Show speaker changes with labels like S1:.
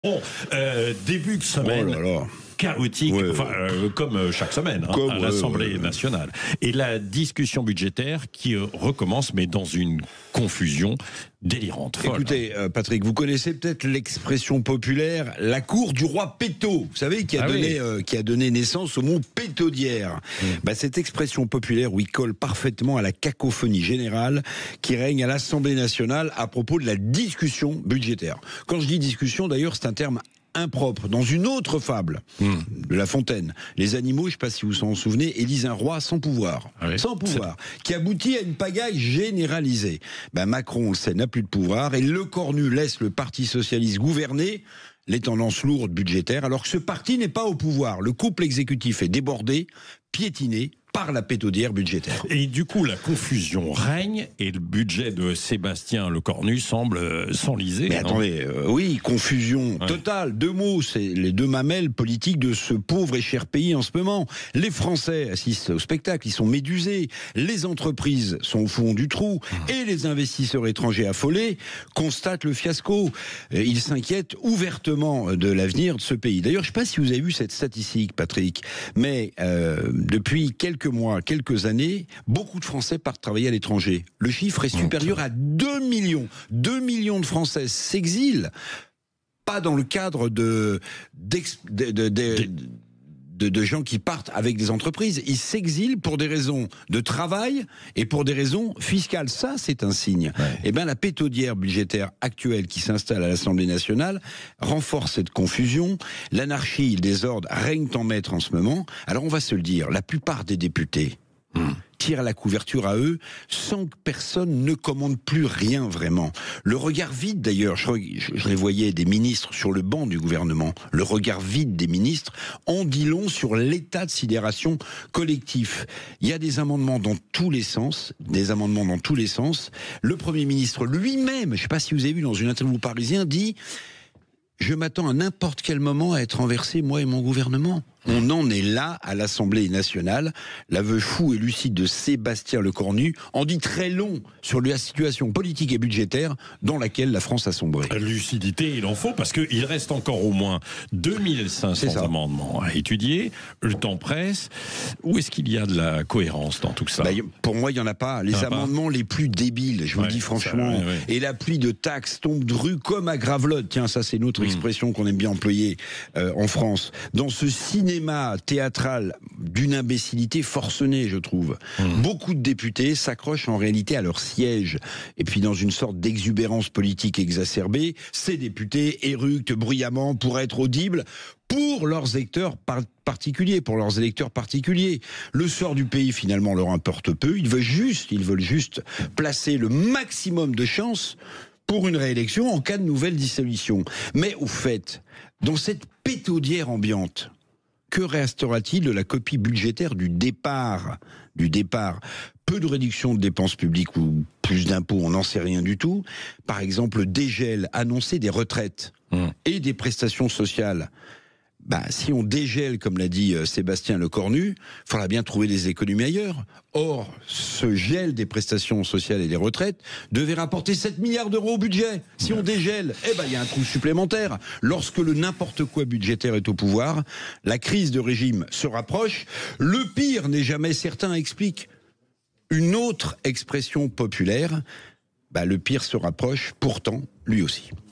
S1: Bon, début de semaine.
S2: Oh là là.
S1: Chaotique,
S2: Ouais,
S1: comme chaque semaine à l'Assemblée nationale. Et la discussion budgétaire qui recommence, mais dans une confusion délirante. Folle.
S2: Écoutez, Patrick, vous connaissez peut-être l'expression populaire, la cour du roi Péto, vous savez, qui a donné naissance au mot pétaudière. Cette expression populaire, oui, colle parfaitement à la cacophonie générale qui règne à l'Assemblée nationale à propos de la discussion budgétaire. Quand je dis discussion, d'ailleurs, c'est un terme impropre. Dans une autre fable de La Fontaine, les animaux, je ne sais pas si vous en souvenez, élisent un roi sans pouvoir, qui aboutit à une pagaille généralisée. Macron, on le sait, n'a plus de pouvoir, et Lecornu laisse le Parti socialiste gouverner les tendances lourdes budgétaires, alors que ce parti n'est pas au pouvoir. Le couple exécutif est débordé, piétiné par la pétaudière budgétaire.
S1: Et du coup, la confusion règne et le budget de Sébastien Lecornu semble s'enliser.
S2: Mais attendez, oui, confusion totale. Deux mots, c'est les deux mamelles politiques de ce pauvre et cher pays en ce moment. Les Français assistent au spectacle, ils sont médusés. Les entreprises sont au fond du trou. Et les investisseurs étrangers affolés constatent le fiasco. Ils s'inquiètent ouvertement de l'avenir de ce pays. D'ailleurs, je ne sais pas si vous avez vu cette statistique, Patrick, mais depuis quelques années, beaucoup de Français partent travailler à l'étranger. Le chiffre est supérieur à 2 millions. 2 millions de Français s'exilent, pas dans le cadre de gens qui partent avec des entreprises. Ils s'exilent pour des raisons de travail et pour des raisons fiscales. Ça, c'est un signe. La pétaudière budgétaire actuelle qui s'installe à l'Assemblée nationale renforce cette confusion. L'anarchie et le désordre règnent en maître en ce moment. Alors, on va se le dire, la plupart des députés tirent la couverture à eux sans que personne ne commande plus rien vraiment. Le regard vide d'ailleurs, je les voyais des ministres sur le banc du gouvernement, le regard vide des ministres en dit long sur l'état de sidération collectif. Il y a des amendements dans tous les sens, Le Premier ministre lui-même, je ne sais pas si vous avez vu dans une interview Parisien, dit « Je m'attends à n'importe quel moment à être renversé, moi et mon gouvernement ». On en est là à l'Assemblée nationale. L'aveu fou et lucide de Sébastien Lecornu en dit très long sur la situation politique et budgétaire dans laquelle la France a sombré.
S1: Lucidité, il en faut, parce qu'il reste encore au moins 2500 amendements à étudier. Le temps presse. Où est-ce qu'il y a de la cohérence dans tout ça ?
S2: Pour moi, il n'y en a pas. Les amendements les plus débiles, je vous le dis franchement, et la pluie de taxes tombe de rue comme à Gravelotte. Tiens, ça c'est notre expression qu'on aime bien employer en France. Dans ce cinéma théâtral d'une imbécilité forcenée, je trouve. Beaucoup de députés s'accrochent en réalité à leur siège. Et puis, dans une sorte d'exubérance politique exacerbée, ces députés éructent bruyamment pour être audibles pour leurs électeurs particuliers, Le sort du pays, finalement, leur importe peu. Ils veulent juste placer le maximum de chances pour une réélection en cas de nouvelle dissolution. Mais au fait, dans cette pétaudière ambiante, que restera-t-il de la copie budgétaire du départ ? Peu de réduction de dépenses publiques ou plus d'impôts, on n'en sait rien du tout. Par exemple, le dégel annoncé des retraites et des prestations sociales. Si on dégèle, comme l'a dit Sébastien Lecornu, il faudra bien trouver des économies ailleurs. Or, ce gel des prestations sociales et des retraites devait rapporter 7 milliards d'euros au budget. Si on dégèle, il y a un trou supplémentaire. Lorsque le n'importe quoi budgétaire est au pouvoir, la crise de régime se rapproche. Le pire n'est jamais certain, explique une autre expression populaire. Le pire se rapproche pourtant, lui aussi.